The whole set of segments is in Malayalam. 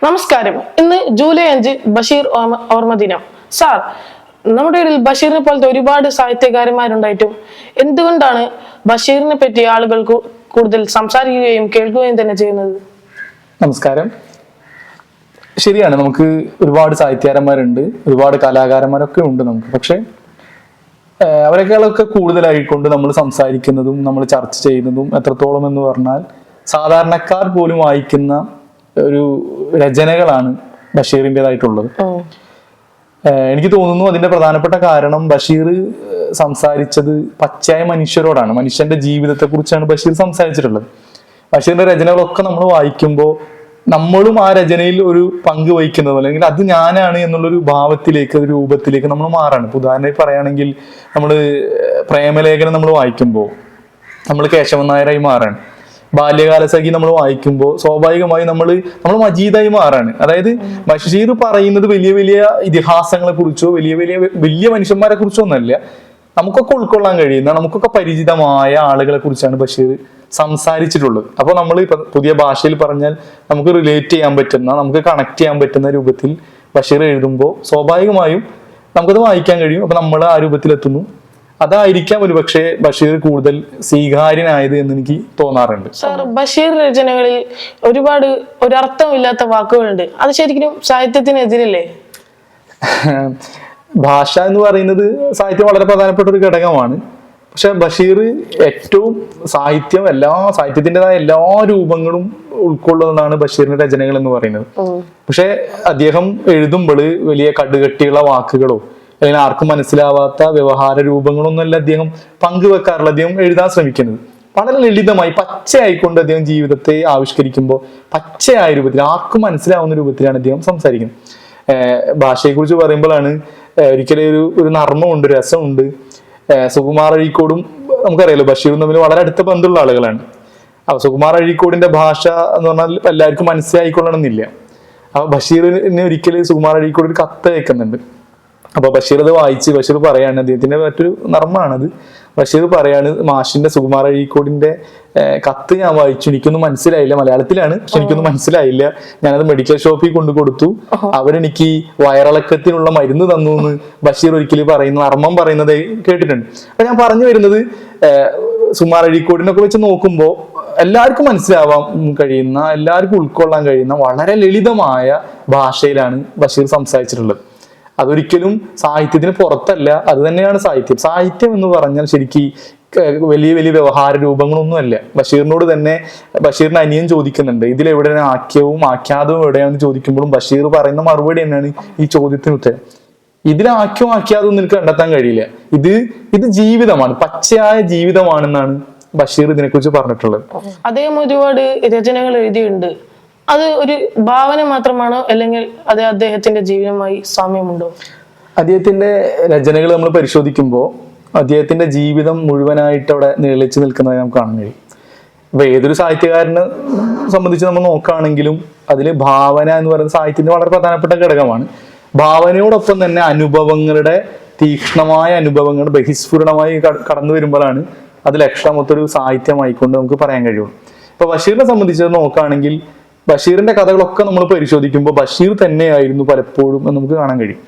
നമസ്കാരം. ഇന്ന് ജൂലൈ 5 ബഷീർ ഓർമ്മ ദിനം. സാർ, നമ്മുടെ ഇടയിൽ ബഷീറിനെ പോലത്തെ ഒരുപാട് സാഹിത്യകാരന്മാരുണ്ടായിട്ടും എന്തുകൊണ്ടാണ് ബഷീറിനെ പറ്റി ആളുകൾക്ക് കൂടുതൽ സംസാരിക്കുകയും കേൾക്കുകയും തന്നെ ചെയ്യുന്നത്? നമസ്കാരം. ശരിയാണ്, നമുക്ക് ഒരുപാട് സാഹിത്യകാരന്മാരുണ്ട്, ഒരുപാട് കലാകാരന്മാരൊക്കെ ഉണ്ട് നമുക്ക്. പക്ഷെ അവരെക്കാളൊക്കെ കൂടുതലായിക്കൊണ്ട് നമ്മൾ സംസാരിക്കുന്നതും നമ്മൾ ചർച്ച ചെയ്യുന്നതും എത്രത്തോളം എന്ന് പറഞ്ഞാൽ സാധാരണക്കാർ പോലും വായിക്കുന്ന ഒരു രചനകളാണ് ബഷീറിൻ്റെതായിട്ടുള്ളത്. എനിക്ക് തോന്നുന്നു അതിന്റെ പ്രധാനപ്പെട്ട കാരണം ബഷീർ സംസാരിച്ചത് പച്ചയായ മനുഷ്യരോടാണ്, മനുഷ്യന്റെ ജീവിതത്തെ കുറിച്ചാണ് ബഷീർ സംസാരിച്ചിട്ടുള്ളത്. ബഷീറിന്റെ രചനകളൊക്കെ നമ്മൾ വായിക്കുമ്പോൾ നമ്മളും ആ രചനയിൽ ഒരു പങ്ക് വഹിക്കുന്നത് അല്ലെങ്കിൽ അത് ഞാനാണ് എന്നുള്ളൊരു ഭാവത്തിലേക്ക്, ഒരു രൂപത്തിലേക്ക് നമ്മൾ മാറാണ്. ഇപ്പൊ ഉദാഹരണമായി പറയുകയാണെങ്കിൽ നമ്മൾ പ്രേമലേഖനം നമ്മൾ വായിക്കുമ്പോൾ നമ്മൾ കേശവൻ നായരായി മാറാണ്. ബാല്യകാലസഖി നമ്മൾ വായിക്കുമ്പോൾ സ്വാഭാവികമായി നമ്മൾ മജീദായി മാറാണ്. അതായത് ബഷീർ പറയുന്നത് വലിയ വലിയ ഇതിഹാസങ്ങളെ കുറിച്ചോ വലിയ മനുഷ്യന്മാരെ കുറിച്ചോ ഒന്നല്ല, നമുക്കൊക്കെ ഉൾക്കൊള്ളാൻ കഴിയുന്ന, നമുക്കൊക്കെ പരിചിതമായ ആളുകളെ കുറിച്ചാണ് ബഷീർ സംസാരിച്ചിട്ടുള്ളത്. അപ്പോൾ നമ്മൾ ഇപ്പൊ പുതിയ ഭാഷയിൽ പറഞ്ഞാൽ നമുക്ക് റിലേറ്റ് ചെയ്യാൻ പറ്റുന്ന, നമുക്ക് കണക്ട് ചെയ്യാൻ പറ്റുന്ന രൂപത്തിൽ ബഷീർ എഴുതുമ്പോൾ സ്വാഭാവികമായും നമുക്കത് വായിക്കാൻ കഴിയും. അപ്പൊ നമ്മൾ ആ രൂപത്തിലെത്തുന്നു. അതായിരിക്കാം ഒരു പക്ഷേ ബഷീർ കൂടുതൽ സ്വീകാര്യനായത് എന്ന് എനിക്ക് തോന്നാറുണ്ട്. സാർ, ബഷീർ രചനകളിൽ ഒരുപാട് ഒരർത്ഥമില്ലാത്ത വാക്കുകളുണ്ട്. അത് ശരിക്കും സാഹിത്യത്തിനെതിരല്ലേ? ഭാഷ എന്ന് പറയുന്നത് സാഹിത്യം വളരെ പ്രധാനപ്പെട്ട ഒരു ഘടകമാണ്. പക്ഷെ ബഷീർ ഏറ്റവും സാഹിത്യത്തിൻ്റെതായ എല്ലാ രൂപങ്ങളും ഉൾക്കൊള്ളുന്നതാണ് ബഷീറിന്റെ രചനകൾ എന്ന് പറയുന്നത്. പക്ഷെ അദ്ദേഹം എഴുതുമ്പോൾ വലിയ കടുകട്ടിയുള്ള വാക്കുകളോ അല്ലെങ്കിൽ ആർക്കും മനസ്സിലാവാത്ത വ്യവഹാര രൂപങ്ങളൊന്നുമല്ല അദ്ദേഹം പങ്കുവെക്കാറുള്ള. അദ്ദേഹം എഴുതാൻ ശ്രമിക്കുന്നത് വളരെ ലളിതമായി പച്ചയായിക്കൊണ്ട് അദ്ദേഹം ജീവിതത്തെ ആവിഷ്കരിക്കുമ്പോൾ പച്ചയായ രൂപത്തിൽ ആർക്കും മനസ്സിലാവുന്ന രൂപത്തിലാണ് അദ്ദേഹം സംസാരിക്കുന്നത്. ഭാഷയെക്കുറിച്ച് പറയുമ്പോഴാണ് ഒരിക്കലും ഒരു നർമ്മമുണ്ട്, രസമുണ്ട്. സുകുമാർ അഴീക്കോടും നമുക്കറിയാലോ ബഷീറും തമ്മിൽ വളരെ അടുത്ത ബന്ധമുള്ള ആളുകളാണ്. അപ്പൊ സുകുമാർ അഴീക്കോടിന്റെ ഭാഷ എന്ന് പറഞ്ഞാൽ എല്ലാവർക്കും മനസ്സിലായിക്കൊള്ളണമെന്നില്ല. അപ്പൊ ബഷീറിന് ഒരിക്കലും സുകുമാർ അഴീക്കോട് ഒരു കത്ത് അയക്കുന്നുണ്ട്. അപ്പൊ ബഷീർ അത് വായിച്ച് ബഷീർ പറയാണ്, അദ്ദേഹത്തിന്റെ മറ്റൊരു നർമ്മമാണത്. ബഷീർ പറയാണ്, മാഷിന്റെ സുകുമാർ അഴീക്കോടിന്റെ കത്ത് ഞാൻ വായിച്ചു, എനിക്കൊന്നും മനസ്സിലായില്ല, മലയാളത്തിലാണ് പക്ഷെ എനിക്കൊന്നും മനസ്സിലായില്ല. ഞാനത് മെഡിക്കൽ ഷോപ്പിൽ കൊണ്ടു കൊടുത്തു, അവരെനിക്ക് വയറിളക്കത്തിനുള്ള മരുന്ന് തന്നു എന്ന് ബഷീർ ഒരിക്കലും പറയുന്ന നർമ്മം പറയുന്നത് കേട്ടിട്ടുണ്ട്. അപ്പൊ ഞാൻ പറഞ്ഞു വരുന്നത്, സുകുമാർ അഴീക്കോടിനൊക്കെ വെച്ച് നോക്കുമ്പോൾ എല്ലാവർക്കും മനസ്സിലാവാൻ കഴിയുന്ന, എല്ലാവർക്കും ഉൾക്കൊള്ളാൻ കഴിയുന്ന വളരെ ലളിതമായ ഭാഷയിലാണ് ബഷീർ സംസാരിച്ചിട്ടുള്ളത്. അതൊരിക്കലും സാഹിത്യത്തിന് പുറത്തല്ല, അത് തന്നെയാണ് സാഹിത്യം. സാഹിത്യം എന്ന് പറഞ്ഞാൽ ശരിക്കും വലിയ വലിയ വ്യവഹാര രൂപങ്ങളൊന്നുമല്ല. ബഷീറിനോട് തന്നെ ബഷീറിന് അനിയൻ ചോദിക്കുന്നുണ്ട്, ഇതിലെവിടെയാണ് ആഖ്യവും ആഖ്യാതവും എവിടെയാണെന്ന് ചോദിക്കുമ്പോഴും ബഷീർ പറയുന്ന മറുപടി തന്നെയാണ് ഈ ചോദ്യത്തിന് ഉത്തരം. ഇതിൽ ആഖ്യവും ആഖ്യാതവും നിനക്ക് കണ്ടെത്താൻ കഴിയില്ല, ഇത് ജീവിതമാണ്, പച്ചയായ ജീവിതമാണെന്നാണ് ബഷീർ ഇതിനെക്കുറിച്ച് പറഞ്ഞിട്ടുള്ളത്. അദ്ദേഹം ഒരുപാട് രചനകൾ എഴുതിയിട്ടുണ്ട്. അത് ഒരു ഭാവന മാത്രമാണോ അല്ലെങ്കിൽ അത് അദ്ദേഹത്തിന്റെ ജീവിതവുമായി സാമ്യമുണ്ടോ? അദ്ദേഹത്തിന്റെ രചനകൾ നമ്മൾ പരിശോധിക്കുമ്പോൾ അദ്ദേഹത്തിന്റെ ജീവിതം മുഴുവനായിട്ട് അവിടെ നിഴലിച്ചു നിൽക്കുന്നതായി നമുക്ക് കാണാൻ കഴിയും. അപ്പൊ ഏതൊരു സാഹിത്യകാരനെ സംബന്ധിച്ച് നമ്മൾ നോക്കുകയാണെങ്കിലും അതിൽ ഭാവന എന്ന് പറയുന്ന സാഹിത്യത്തിന്റെ വളരെ പ്രധാനപ്പെട്ട ഘടകമാണ്. ഭാവനയോടൊപ്പം തന്നെ അനുഭവങ്ങളുടെ തീക്ഷ്ണമായ അനുഭവങ്ങൾ ബഹിസ്ഫുരണമായി കടന്നു വരുമ്പോഴാണ് അത് ലക്ഷണമൊത്തൊരു സാഹിത്യമായിക്കൊണ്ട് നമുക്ക് പറയാൻ കഴിയുള്ളൂ. ഇപ്പൊ ബഷീറിനെ സംബന്ധിച്ച് നോക്കുകയാണെങ്കിൽ ബഷീറിന്റെ കഥകളൊക്കെ നമ്മൾ പരിശോധിക്കുമ്പോൾ ബഷീർ തന്നെയായിരുന്നു പലപ്പോഴും എന്ന് നമുക്ക് കാണാൻ കഴിയും.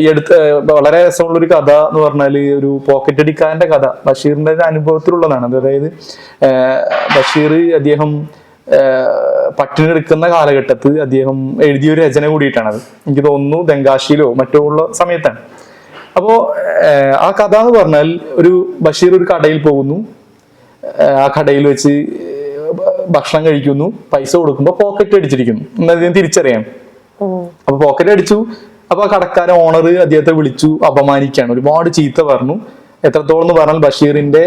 ഈ അടുത്ത് വളരെ രസമുള്ള ഒരു കഥ എന്ന് പറഞ്ഞാൽ ഒരു പോക്കറ്റ് അടിക്കാരന്റെ കഥ ബഷീറിന്റെ അനുഭവത്തിലുള്ളതാണ്. അതായത് ബഷീർ അദ്ദേഹം പട്ടിണി എടുക്കുന്ന കാലഘട്ടത്തിൽ അദ്ദേഹം എഴുതിയൊരു രചന കൂടിയിട്ടാണത്. എനിക്ക് തോന്നുന്നു തെങ്കാശിയിലോ മറ്റോ ഉള്ള സമയത്താണ്. അപ്പോ ആ കഥ എന്ന് പറഞ്ഞാൽ ബഷീർ ഒരു കടയിൽ പോകുന്നു. ആ കടയിൽ വെച്ച് ഭക്ഷണം കഴിക്കുന്നു, പൈസ കൊടുക്കുമ്പോൾ പോക്കറ്റ് അടിച്ചിരിക്കുന്നു എന്നദ്ദേഹം തിരിച്ചറിയാം. അപ്പൊ പോക്കറ്റ് അടിച്ചു. അപ്പൊ ആ കടക്കാരൻ ഓണർ അദ്ദേഹത്തെ വിളിച്ചു അപമാനിക്കാണ്, ഒരുപാട് ചീത്ത പറഞ്ഞു. എത്രത്തോളം എന്ന് പറഞ്ഞാൽ ബഷീറിന്റെ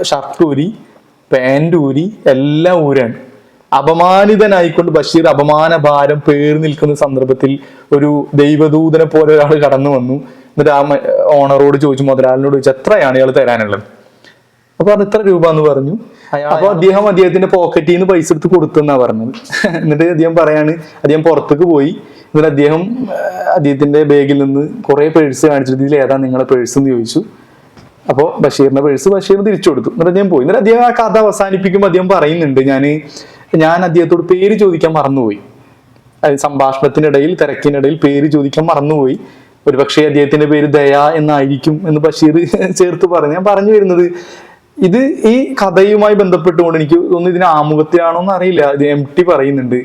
ഷർട്ട് ഊരി, പാന്റ് ഊരി, എല്ലാം ഊരാണ്. അപമാനിതനായിക്കൊണ്ട് ബഷീർ അപമാന ഭാരം പേറി നിൽക്കുന്ന സന്ദർഭത്തിൽ ഒരു ദൈവദൂതനെ പോലെ ഒരാൾ കടന്നു വന്നു. എന്നിട്ട് ആ ഓണറോട് ചോദിച്ചു, മുതലാളിനോട് ചോദിച്ചു, എത്രയാണ് ഇയാൾ തരാനുള്ളത്? അപ്പൊ അത് ഇത്ര രൂപ എന്ന് പറഞ്ഞു. അപ്പൊ അദ്ദേഹത്തിന്റെ പോക്കറ്റിൽ നിന്ന് പൈസ എടുത്ത് കൊടുത്തെന്നാ പറഞ്ഞത്. എന്നിട്ട് അദ്ദേഹം പറയാണ്, അദ്ദേഹം പുറത്തേക്ക് പോയി. എന്നിട്ട് അദ്ദേഹത്തിന്റെ ബാഗിൽ നിന്ന് കുറെ പേഴ്സ് കാണിച്ചിട്ട് ഇതിൽ ഏതാ നിങ്ങളെ പേഴ്സ് എന്ന് ചോദിച്ചു. അപ്പോൾ ബഷീറിന്റെ പേഴ്സ് ബഷീർ തിരിച്ചു കൊടുത്തു. എന്നിട്ട് അദ്ദേഹം പോയി. എന്നിട്ട് അദ്ദേഹം ആ കഥ അവസാനിപ്പിക്കുമ്പോൾ അദ്ദേഹം പറയുന്നുണ്ട്, ഞാൻ അദ്ദേഹത്തോട് പേര് ചോദിക്കാൻ മറന്നുപോയി. സംഭാഷണത്തിനിടയിൽ തിരക്കിനിടയിൽ പേര് ചോദിക്കാൻ മറന്നുപോയി. ഒരുപക്ഷെ അദ്ദേഹത്തിന്റെ പേര് ദയ എന്നായിരിക്കും എന്ന് ബഷീർ ചേർത്ത് പറഞ്ഞു. ഞാൻ പറഞ്ഞു വരുന്നത്, ഇത് ഈ കഥയുമായി ബന്ധപ്പെട്ടുകൊണ്ട് എനിക്ക് തോന്നുന്നു ഇതിന് ആമുഖത്തിലാണോ എന്ന് അറിയില്ല, ഇത് MT പറയുന്നുണ്ട്,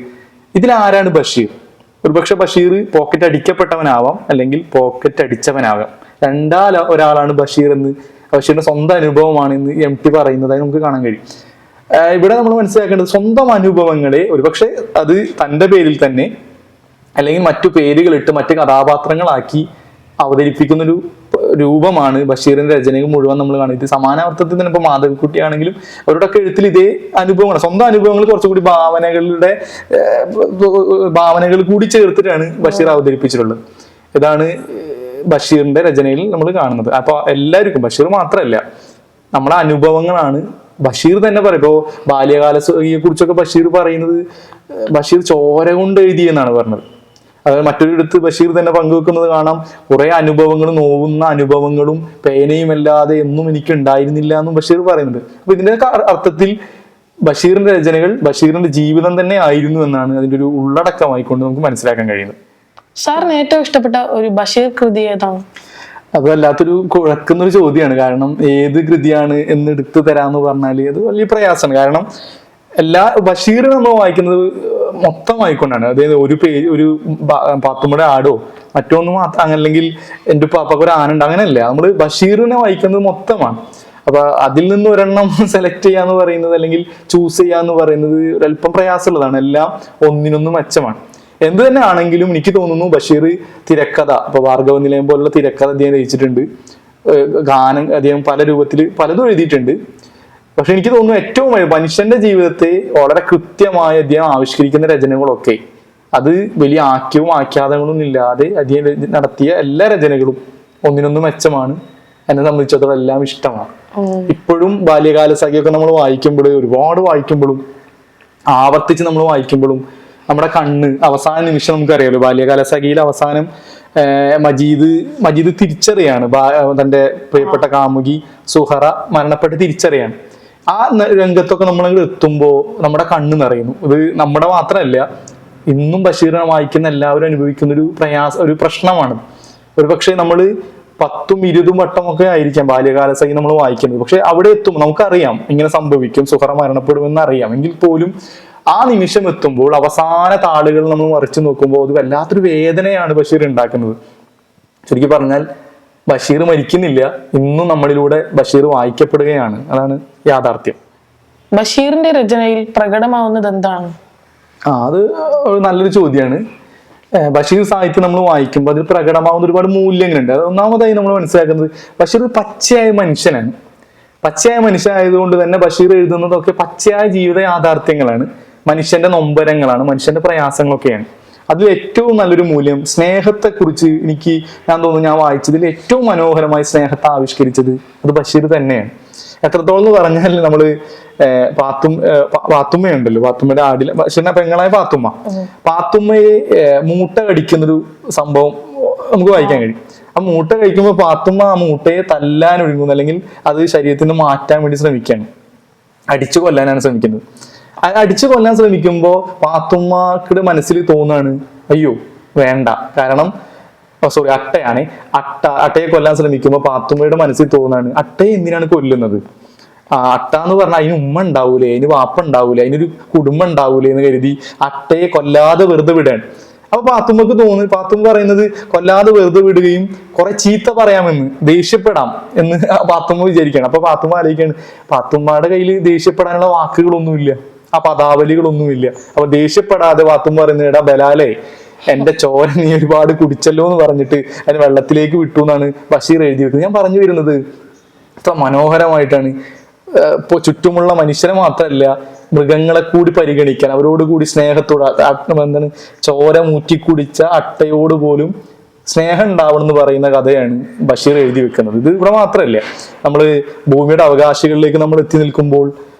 ഇതിലാരാണ് ബഷീർ? ഒരുപക്ഷെ ബഷീർ പോക്കറ്റ് അടിക്കപ്പെട്ടവനാവാം, അല്ലെങ്കിൽ പോക്കറ്റ് അടിച്ചവനാവാം. ഒരാളാണ് ബഷീർ എന്ന്, ബഷീറിന്റെ സ്വന്തം അനുഭവമാണ് എന്ന് MT പറയുന്നതായി നമുക്ക് കാണാൻ കഴിയും. ഇവിടെ നമ്മൾ മനസ്സിലാക്കേണ്ടത്, സ്വന്തം അനുഭവങ്ങളെ ഒരുപക്ഷെ അത് തൻ്റെ പേരിൽ തന്നെ അല്ലെങ്കിൽ മറ്റു പേരുകളിട്ട് മറ്റു കഥാപാത്രങ്ങളാക്കി അവതരിപ്പിക്കുന്ന ഒരു രൂപമാണ് ബഷീറിന്റെ രചനകൾ മുഴുവൻ നമ്മൾ കാണുന്നത്. ഇത് സമാനാർത്ഥത്തിൽ തന്നെ ഇപ്പൊ മാധവിക്കുട്ടിയാണെങ്കിലും അവരുടെയൊക്കെ എഴുത്തിൽ ഇതേ അനുഭവങ്ങൾ, സ്വന്തം അനുഭവങ്ങൾ കുറച്ചുകൂടി ഭാവനകൾ കൂടി ചേർത്തിട്ടാണ് ബഷീർ അവതരിപ്പിച്ചിട്ടുള്ളത്. ഇതാണ് ബഷീറിന്റെ രചനയിൽ നമ്മൾ കാണുന്നത്. അപ്പൊ എല്ലാവർക്കും, ബഷീർ മാത്രമല്ല, നമ്മുടെ അനുഭവങ്ങളാണ്. ബഷീർ തന്നെ പറയും, ഇപ്പോ ബാല്യകാലസഖിയെ കുറിച്ചൊക്കെ ബഷീർ പറയുന്നത് ബഷീർ ചോര കൊണ്ട് എഴുതിയെന്നാണ് പറഞ്ഞത്. അതായത് മറ്റൊരിടത്ത് ബഷീർ തന്നെ പങ്കുവെക്കുന്നത് കാണാം, കുറെ അനുഭവങ്ങളും, നോവുന്ന അനുഭവങ്ങളും പേനയും അല്ലാതെ ഒന്നും എനിക്ക് ഉണ്ടായിരുന്നില്ല എന്നും ബഷീർ പറയുന്നുണ്ട്. അപ്പൊ ഇതിന്റെ അർത്ഥത്തിൽ ബഷീറിന്റെ രചനകൾ ബഷീറിന്റെ ജീവിതം തന്നെ ആയിരുന്നു എന്നാണ് അതിന്റെ ഒരു ഉള്ളടക്കമായിക്കൊണ്ട് നമുക്ക് മനസ്സിലാക്കാൻ കഴിയുന്നത്. സാറിന് ഏറ്റവും ഇഷ്ടപ്പെട്ട ഒരു ബഷീർ കൃതി ഏതാണ്? അത് വല്ലാത്തൊരു കുഴക്കുന്നൊരു ചോദ്യമാണ്. കാരണം ഏത് കൃതിയാണ് എന്ന് എടുത്തു തരാന്ന് പറഞ്ഞാൽ അത് വലിയ പ്രയാസമാണ്. കാരണം ബഷീർ നമ്മൾ വായിക്കുന്നത് മൊത്തമായിക്കൊണ്ടാണ്. അതായത് ഒരു പാത്തുമ്മയുടെ ആടോ മറ്റൊന്നും അല്ലെങ്കിൽ എൻ്റെ പാപ്പക്ക് ഒരു ആനുണ്ട്, അങ്ങനെയല്ല. നമ്മൾ ബഷീറിനെ വായിക്കുന്നത് മൊത്തമാണ്. അപ്പൊ അതിൽ നിന്ന് ഒരെണ്ണം സെലക്ട് ചെയ്യാന്ന് പറയുന്നത് അല്ലെങ്കിൽ ചൂസ് ചെയ്യാന്ന് പറയുന്നത് ഒരല്പം പ്രയാസമുള്ളതാണ്. എല്ലാം ഒന്നിനൊന്നും മെച്ചമാണ്. എന്ത് തന്നെ ആണെങ്കിലും എനിക്ക് തോന്നുന്നു ബഷീർ തിരക്കഥ, ഇപ്പൊ ഭാർഗവ നിലയം പോലുള്ള തിരക്കഥ അദ്ദേഹം രചിച്ചിട്ടുണ്ട്. ഗാനം അദ്ദേഹം പല രൂപത്തിൽ പലതും എഴുതിയിട്ടുണ്ട്. പക്ഷെ എനിക്ക് തോന്നുന്നു ഏറ്റവും മനുഷ്യന്റെ ജീവിതത്തെ വളരെ കൃത്യമായി അദ്ദേഹം ആവിഷ്കരിക്കുന്ന രചനകളൊക്കെ അത് വലിയ ആക്യവും ആഖ്യാതങ്ങളും ഇല്ലാതെ അദ്ദേഹം നടത്തിയ എല്ലാ രചനകളും ഒന്നിനൊന്നും മെച്ചമാണ്. എന്നെ സംബന്ധിച്ചിടത്തോളം എല്ലാം ഇഷ്ടമാണ്. ഇപ്പോഴും ബാല്യകാലസഖിയൊക്കെ നമ്മൾ ഒരുപാട് വായിക്കുമ്പോഴും ആവർത്തിച്ച് നമ്മൾ വായിക്കുമ്പോഴും നമ്മുടെ കണ്ണ് അവസാന നിമിഷം നമുക്കറിയാലോ, ബാല്യകാലസഖിയിൽ അവസാനം മജീദ് തിരിച്ചറിയാണ് തന്റെ പ്രിയപ്പെട്ട കാമുകി സുഹറ മരണപ്പെട്ട് തിരിച്ചറിയാണ്. ആ രംഗത്തൊക്കെ നമ്മൾ എത്തുമ്പോൾ നമ്മുടെ കണ്ണ് നിറയുന്നു. ഇത് നമ്മുടെ മാത്രമല്ല, ഇന്നും ബഷീറിനെ വായിക്കുന്ന എല്ലാവരും അനുഭവിക്കുന്ന ഒരു പ്രശ്നമാണ്. ഒരു പക്ഷേ നമ്മൾ 10ഉം 20ഉം വട്ടമൊക്കെ ആയിരിക്കാം ബാല്യകാലസഖി നമ്മൾ വായിക്കുന്നത്. പക്ഷെ അവിടെ എത്തുമ്പോൾ നമുക്കറിയാം ഇങ്ങനെ സംഭവിക്കും, സുഹറ മരണപ്പെടുമെന്ന് അറിയാം. എങ്കിൽ പോലും ആ നിമിഷം എത്തുമ്പോൾ അവസാന താളുകൾ നമ്മൾ മറിച്ചു നോക്കുമ്പോൾ അത് വല്ലാത്തൊരു വേദനയാണ് ബഷീർ ഉണ്ടാക്കുന്നത്. ശരിക്കും പറഞ്ഞാൽ ബഷീർ മരിക്കുന്നില്ല, ഇന്നും നമ്മളിലൂടെ ബഷീർ വായിക്കപ്പെടുകയാണ്. അതാണ് യാഥാർത്ഥ്യം. ബഷീറിന്റെ രചനയിൽ പ്രകടമാവുന്നത് എന്താണ്? അത് നല്ലൊരു ചോദ്യമാണ്. ബഷീർ സാഹിത്യം നമ്മൾ വായിക്കുമ്പോൾ അതിൽ പ്രകടമാവുന്ന ഒരുപാട് മൂല്യങ്ങളുണ്ട്. അത് ഒന്നാമതായി നമ്മൾ മനസ്സിലാക്കുന്നത്, ബഷീർ ഒരു പച്ചയായ മനുഷ്യനാണ്. പച്ചയായ മനുഷ്യനായതുകൊണ്ട് തന്നെ ബഷീർ എഴുതുന്നതൊക്കെ പച്ചയായ ജീവിത യാഥാർത്ഥ്യങ്ങളാണ്, മനുഷ്യന്റെ നൊമ്പരങ്ങളാണ്, മനുഷ്യന്റെ പ്രയാസങ്ങളൊക്കെയാണ്. അതിൽ ഏറ്റവും നല്ലൊരു മൂല്യം സ്നേഹത്തെക്കുറിച്ച് ഞാൻ തോന്നുന്നു ഞാൻ വായിച്ചതിൽ ഏറ്റവും മനോഹരമായി സ്നേഹത്തെ ആവിഷ്കരിച്ചത് അത് ബഷീർ തന്നെയാണ്. എത്രത്തോളം എന്ന് പറഞ്ഞാൽ നമ്മള് പാത്തുമ്മയുണ്ടല്ലോ, പാത്തുമ്മയുടെ ആടിലെ ബഷീറിന്റെ പെങ്ങളായ പാത്തുമ്മയെ മൂട്ട കടിക്കുന്നൊരു സംഭവം നമുക്ക് വായിക്കാൻ കഴിയും. ആ മൂട്ട കഴിക്കുമ്പോൾ പാത്തുമ്മ ആ മൂട്ടയെ തല്ലാൻ ഒഴുകുന്നു, അല്ലെങ്കിൽ അത് ശരീരത്തിൽ നിന്ന് മാറ്റാൻ വേണ്ടി ശ്രമിക്കുകയാണ്, അടിച്ചു കൊല്ലാനാണ് ശ്രമിക്കുന്നത്. അടിച്ചു കൊല്ലാൻ ശ്രമിക്കുമ്പോൾ പാത്തുമ്മയുടെ മനസ്സിൽ തോന്നാണ്, അയ്യോ വേണ്ട. കാരണം അട്ടയെ കൊല്ലാൻ ശ്രമിക്കുമ്പോൾ പാത്തുമ്മയുടെ മനസ്സിൽ തോന്നാണ്, അട്ടയെ എന്തിനാണ് കൊല്ലുന്നത്? അട്ട എന്ന് പറഞ്ഞാൽ അതിന് ഉമ്മ ഉണ്ടാവൂലേ, അതിന് വാപ്പ ഉണ്ടാവൂലേ, അതിനൊരു കുടുംബം ഉണ്ടാവൂലേ എന്ന് കരുതി അട്ടയെ കൊല്ലാതെ വെറുതെ വിടാൻ. അപ്പൊ പാത്തുമ്മക്ക് തോന്നുന്നു, പാത്തുമ്മ പറയുന്നത് കൊല്ലാതെ വെറുതെ വിടുകയും കുറെ ചീത്ത പറയാമെന്ന്, ദേഷ്യപ്പെടാം എന്ന് പാത്തുമ്മ വിചാരിക്കുകയാണ്. അപ്പൊ പാത്തുമ്മ ആലോചിക്കുകയാണ്, പാത്തുമ്മയുടെ കയ്യിൽ ദേഷ്യപ്പെടാനുള്ള വാക്കുകളൊന്നുമില്ല, ആ പദാവലികളൊന്നുമില്ല. അപ്പൊ ദേഷ്യപ്പെടാതെ പാത്തുമ്മ പറയുന്നത്, എടാ ബലാലേ, എന്റെ ചോര നീ ഒരുപാട് കുടിച്ചല്ലോ എന്ന് പറഞ്ഞിട്ട് അതിന് വെള്ളത്തിലേക്ക് വിട്ടു എന്നാണ് ബഷീർ എഴുതി വെക്കുന്നത്. ഞാൻ പറഞ്ഞു വരുന്നത് ഇത്ര മനോഹരമായിട്ടാണ് ഇപ്പൊ ചുറ്റുമുള്ള മനുഷ്യരെ മാത്രമല്ല മൃഗങ്ങളെ കൂടി പരിഗണിക്കാൻ, അവരോട് കൂടി സ്നേഹത്തോടെ, എന്താണ് ചോര മൂറ്റിക്കുടിച്ച അട്ടയോട് പോലും സ്നേഹം ഉണ്ടാവണം എന്ന് പറയുന്ന കഥയാണ് ബഷീർ എഴുതി വെക്കുന്നത്. ഇത് ഇവിടെ മാത്രമല്ല, നമ്മള് ഭൂമിയുടെ അവകാശികളിലേക്ക് നമ്മൾ എത്തി നിൽക്കുമ്പോൾ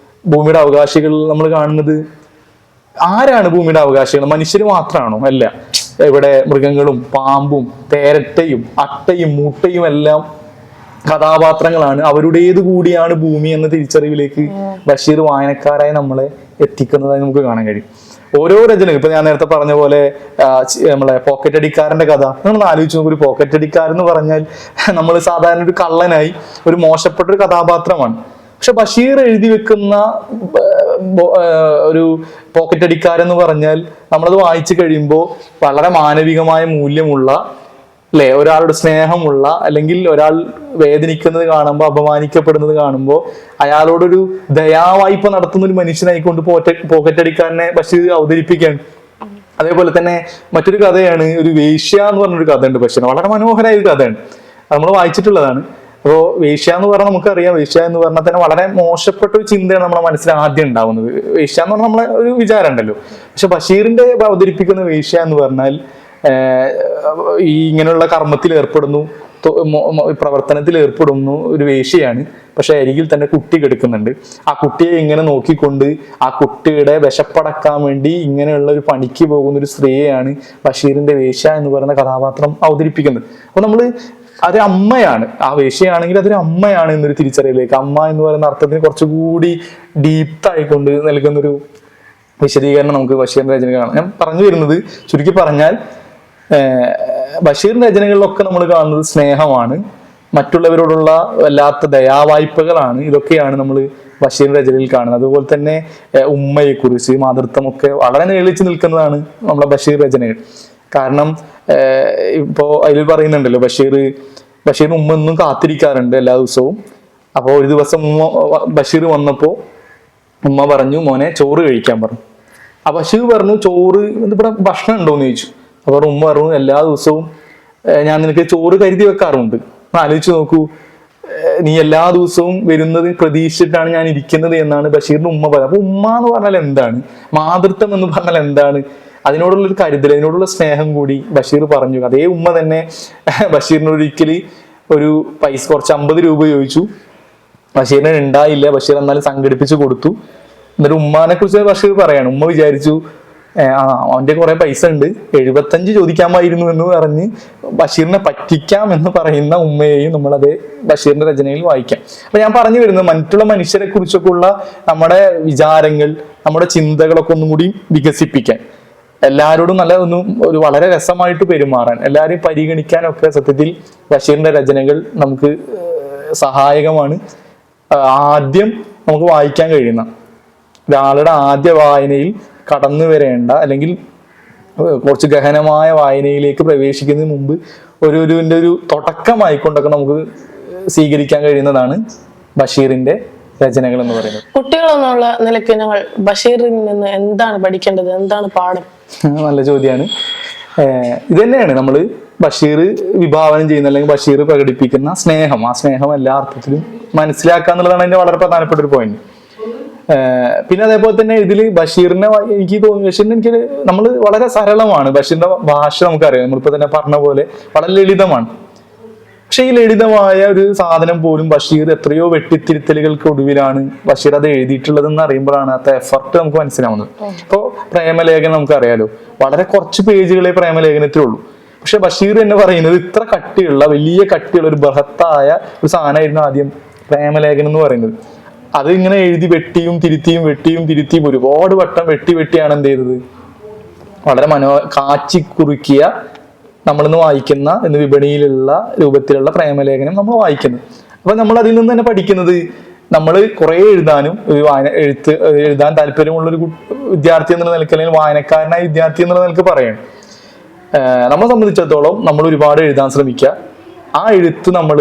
ഭൂമിയുടെ അവകാശികൾ നമ്മൾ കാണുന്നത് ആരാണ്? ഭൂമിയുടെ അവകാശികൾ മനുഷ്യർ മാത്രമാണോ? അല്ല. ഇവിടെ മൃഗങ്ങളും പാമ്പും തേരട്ടയും അട്ടയും മൂട്ടയും എല്ലാം കഥാപാത്രങ്ങളാണ്. അവരുടേത് കൂടിയാണ് ഭൂമി എന്ന തിരിച്ചറിവിലേക്ക് ബഷീർ വായനക്കാരായി നമ്മളെ എത്തിക്കുന്നതായി നമുക്ക് കാണാൻ കഴിയും. ഓരോ രചനയും ഇപ്പൊ ഞാൻ നേരത്തെ പറഞ്ഞ പോലെ നമ്മളെ പോക്കറ്റ് അടിക്കാരന്റെ കഥ നമ്മൾ ആലോചിച്ച് നോക്കും. ഒരു പോക്കറ്റ് അടിക്കാരൻ എന്ന് പറഞ്ഞാൽ നമ്മൾ സാധാരണ ഒരു കള്ളനായി ഒരു മോശപ്പെട്ട ഒരു കഥാപാത്രമാണ്. പക്ഷെ ബഷീർ എഴുതി വെക്കുന്ന ഒരു പോക്കറ്റ് അടിക്കാരെന്ന് പറഞ്ഞാൽ നമ്മളത് വായിച്ചു കഴിയുമ്പോൾ വളരെ മാനവികമായ മൂല്യമുള്ള അല്ലെ, ഒരാളുടെ സ്നേഹമുള്ള, അല്ലെങ്കിൽ ഒരാൾ വേദനിക്കുന്നത് കാണുമ്പോൾ അപമാനിക്കപ്പെടുന്നത് കാണുമ്പോൾ അയാളോടൊരു ദയാവായ്പ നടത്തുന്ന ഒരു മനുഷ്യനായിക്കൊണ്ട് പോക്കറ്റ് അടിക്കാരനെ ബഷീർ അവതരിപ്പിക്കുകയാണ്. അതേപോലെ തന്നെ മറ്റൊരു കഥയാണ് ഒരു വേശ്യ എന്ന് പറഞ്ഞൊരു കഥയുണ്ട് ബഷീർ. വളരെ മനോഹരമായ ഒരു കഥയാണ്, നമ്മൾ വായിച്ചിട്ടുള്ളതാണ്. അപ്പോൾ വേശ്യ എന്ന് പറഞ്ഞാൽ നമുക്കറിയാം, വേശ്യ എന്ന് പറഞ്ഞാൽ തന്നെ വളരെ മോശപ്പെട്ട ഒരു ചിന്തയാണ് നമ്മളെ മനസ്സിൽ ആദ്യം ഉണ്ടാവുന്നത്. വേശ്യ എന്ന് പറഞ്ഞാൽ നമ്മളെ ഒരു വിചാരം ഉണ്ടല്ലോ. പക്ഷെ ബഷീറിന്റെ അവതരിപ്പിക്കുന്ന വേശ്യ എന്ന് പറഞ്ഞാൽ ഈ ഇങ്ങനെയുള്ള കർമ്മത്തിൽ ഏർപ്പെടുന്നു, പ്രവർത്തനത്തിൽ ഏർപ്പെടുന്നു ഒരു വേശ്യയാണ്. പക്ഷെ അരികിൽ തന്നെ കുട്ടി കിടക്കുന്നുണ്ട്. ആ കുട്ടിയെ ഇങ്ങനെ നോക്കിക്കൊണ്ട് ആ കുട്ടിയുടെ വിശപ്പടക്കാൻ വേണ്ടി ഇങ്ങനെയുള്ള ഒരു പണിക്ക് പോകുന്ന ഒരു സ്ത്രീയെയാണ് ബഷീറിന്റെ വേശ്യ എന്ന് പറയുന്ന കഥാപാത്രം അവതരിപ്പിക്കുന്നത്. അപ്പൊ നമ്മള് അതൊരു അമ്മയാണ്, ആ വേശ്യയാണെങ്കിൽ അതൊരു അമ്മയാണ് എന്നൊരു തിരിച്ചറിയിലേക്ക്, അമ്മ എന്ന് പറയുന്ന അർത്ഥത്തിന് കുറച്ചുകൂടി ഡീപ്പായിക്കൊണ്ട് നൽകുന്നൊരു വിശദീകരണം നമുക്ക് ബഷീറിന്റെ രചനകൾ കാണാം. ഞാൻ പറഞ്ഞു വരുന്നത് ചുരുക്കി പറഞ്ഞാൽ ബഷീറിന്റെ രചനകളിലൊക്കെ നമ്മൾ കാണുന്നത് സ്നേഹമാണ്, മറ്റുള്ളവരോടുള്ള വല്ലാത്ത ദയാവായ്പകളാണ്. ഇതൊക്കെയാണ് നമ്മൾ ബഷീറിന്റെ രചനയിൽ കാണുന്നത്. അതുപോലെ തന്നെ ഉമ്മയെക്കുറിച്ച്, മാതൃത്വമൊക്കെ വളരെ നീളിച്ചു നിൽക്കുന്നതാണ് നമ്മളെ ബഷീർ രചനകൾ. കാരണം ഇപ്പോ അതിൽ പറയുന്നുണ്ടല്ലോ, ബഷീറിന് ഉമ്മ ഒന്നും കാത്തിരിക്കാറുണ്ട് എല്ലാ ദിവസവും. അപ്പോൾ ഒരു ദിവസം ബഷീർ വന്നപ്പോൾ ഉമ്മ പറഞ്ഞു, മോനെ ചോറ് കഴിക്കാൻ പറഞ്ഞു. ആ ബഷീർ പറഞ്ഞു, ചോറ് ഇവിടെ ഭക്ഷണം ഉണ്ടോന്ന് ചോദിച്ചു. അപ്പോൾ ഉമ്മ പറഞ്ഞു, എല്ലാ ദിവസവും ഞാൻ നിനക്ക് ചോറ് കരുതി വെക്കാറുണ്ട്. ആലോചിച്ച് നോക്കൂ, നീ എല്ലാ ദിവസവും വരുന്നത് പ്രതീക്ഷിച്ചിട്ടാണ് ഞാൻ ഇരിക്കുന്നത് എന്നാണ് ബഷീറിന്റെ ഉമ്മ പറയുന്നത്. അപ്പൊ ഉമ്മ എന്ന് പറഞ്ഞാൽ എന്താണ്, മാതൃത്വം എന്ന് പറഞ്ഞാൽ എന്താണ്, അതിനോടുള്ളൊരു കരുതൽ, അതിനോടുള്ള സ്നേഹം കൂടി ബഷീർ പറഞ്ഞു. അതേ ഉമ്മ തന്നെ ബഷീറിനോട് ഒരിക്കല് ഒരു പൈസ കുറച്ച് 50 രൂപ ചോദിച്ചു. ബഷീറിന് ഉണ്ടായില്ല. ബഷീർ എന്നാലും സംഘടിപ്പിച്ച് കൊടുത്തു. എന്നിട്ട് ഉമ്മാനെ കുറിച്ച് ബഷീർ പറയാണ്, ഉമ്മ വിചാരിച്ചു അവന്റെ കുറെ പൈസ ഉണ്ട്, 75 ചോദിക്കാമായിരുന്നു എന്ന് പറഞ്ഞ് ബഷീറിനെ പറ്റിക്കാം എന്ന് പറയുന്ന ഉമ്മയെയും നമ്മളത് ബഷീറിന്റെ രചനയിൽ വായിക്കാം. അപ്പൊ ഞാൻ പറഞ്ഞു വരുന്നത്, മറ്റുള്ള മനുഷ്യരെ കുറിച്ചൊക്കെ ഉള്ള നമ്മുടെ വിചാരങ്ങൾ, നമ്മുടെ ചിന്തകളൊക്കെ ഒന്നും കൂടി വികസിപ്പിക്കാൻ, എല്ലാവരോടും നല്ല ഒരു വളരെ രസമായിട്ട് പെരുമാറാൻ, എല്ലാവരെയും പരിഗണിക്കാനൊക്കെ സത്യത്തിൽ ബഷീറിന്റെ രചനകൾ നമുക്ക് സഹായകമാണ്. ആദ്യം നമുക്ക് വായിക്കാൻ കഴിയുന്ന ഒരാളുടെ ആദ്യ വായനയിൽ കടന്നു വരേണ്ട, അല്ലെങ്കിൽ കുറച്ച് ഗഹനമായ വായനയിലേക്ക് പ്രവേശിക്കുന്നതിന് മുമ്പ് ഒരു തുടക്കമായിക്കൊണ്ടൊക്കെ നമുക്ക് സ്വീകരിക്കാൻ കഴിയുന്നതാണ് ബഷീറിന്റെ രചനകൾ എന്ന് പറയുന്നത്. കുട്ടികൾ എന്നുള്ള നിലയ്ക്ക് ഞങ്ങൾ ബഷീറിൽ നിന്ന് എന്താണ് പഠിക്കേണ്ടത്, എന്താണ് പാഠം? നല്ല ചോദ്യമാണ്. ഇത് തന്നെയാണ് നമ്മൾ ബഷീർ വിഭാവനം ചെയ്യുന്ന, അല്ലെങ്കിൽ ബഷീർ പ്രകടിപ്പിക്കുന്ന സ്നേഹം. ആ സ്നേഹം എല്ലാ അർത്ഥത്തിലും മനസ്സിലാക്കുക എന്നുള്ളതാണ് അതിന്റെ വളരെ പ്രധാനപ്പെട്ട ഒരു പോയിന്റ്. പിന്നെ അതേപോലെ തന്നെ ഇതിൽ ബഷീറിനെ എനിക്ക് തോന്നുന്നു, ബഷീറിന് നമ്മൾ വളരെ സരളമാണ്. ബഷീറിന്റെ ഭാഷ നമുക്കറിയാം, നമ്മളിപ്പോ തന്നെ പറഞ്ഞ പോലെ വളരെ ലളിതമാണ്. പക്ഷെ ഈ ലളിതമായ ഒരു സാധനം പോലും ബഷീർ എത്രയോ വെട്ടിത്തിരുത്തലുകൾക്ക് ഒടുവിലാണ് ബഷീർ അത് എഴുതിയിട്ടുള്ളതെന്ന് അറിയുമ്പോഴാണ് അത് എഫർട്ട് നമുക്ക് മനസ്സിലാവുന്നത്. ഇപ്പോ പ്രേമലേഖനം നമുക്കറിയാലോ, വളരെ കുറച്ച് പേജുകളെ പ്രേമലേഖനത്തിലുള്ളൂ. പക്ഷെ ബഷീർ എന്ന് പറയുന്നത് ഇത്ര കട്ടിയുള്ള, വലിയ കട്ടിയുള്ള ഒരു ബൃഹത്തായ ഒരു സാധനമായിരുന്നു ആദ്യം പ്രേമലേഖനം എന്ന് പറയുന്നത്. അത് ഇങ്ങനെ എഴുതി വെട്ടിയും തിരുത്തിയും ഒരുപാട് വട്ടം വെട്ടിയാണ് എന്ത് ചെയ്തത്, വളരെ കാച്ചി കുറുക്കിയ, നമ്മളിന്ന് വായിക്കുന്ന ഇന്ന് വിപണിയിലുള്ള രൂപത്തിലുള്ള പ്രേമലേഖനം നമ്മൾ വായിക്കുന്നത്. അപ്പൊ നമ്മൾ അതിൽ നിന്ന് തന്നെ പഠിക്കുന്നത്, നമ്മൾ കുറെ എഴുതാനും എഴുതാൻ താല്പര്യമുള്ള ഒരു വിദ്യാർത്ഥി എന്നുള്ള നിലയ്ക്ക്, അല്ലെങ്കിൽ വായനക്കാരനായ വിദ്യാർത്ഥി എന്നുള്ള നിലയ്ക്ക് പറയണം. നമ്മളെ സംബന്ധിച്ചിടത്തോളം നമ്മൾ ഒരുപാട് എഴുതാൻ ശ്രമിക്കുക. ആ എഴുത്ത് നമ്മൾ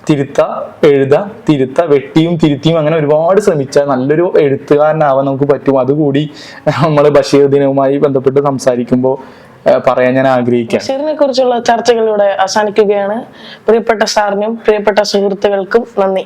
തിരുത്ത വെട്ടിയും തിരുത്തിയും അങ്ങനെ ഒരുപാട് ശ്രമിച്ചാൽ നല്ലൊരു എഴുത്തുകാരനാവാൻ നമുക്ക് പറ്റും. അതുകൂടി നമ്മൾ ബഷീർ ദിനവുമായി ബന്ധപ്പെട്ട് സംസാരിക്കുമ്പോൾ പറയാൻ ഞാൻ ആഗ്രഹിക്കാം. ബഷീറിനെ കുറിച്ചുള്ള ചർച്ചകളിലൂടെ അവസാനിക്കുകയാണ്. പ്രിയപ്പെട്ട സാറിനും പ്രിയപ്പെട്ട സുഹൃത്തുക്കൾക്കും നന്ദി.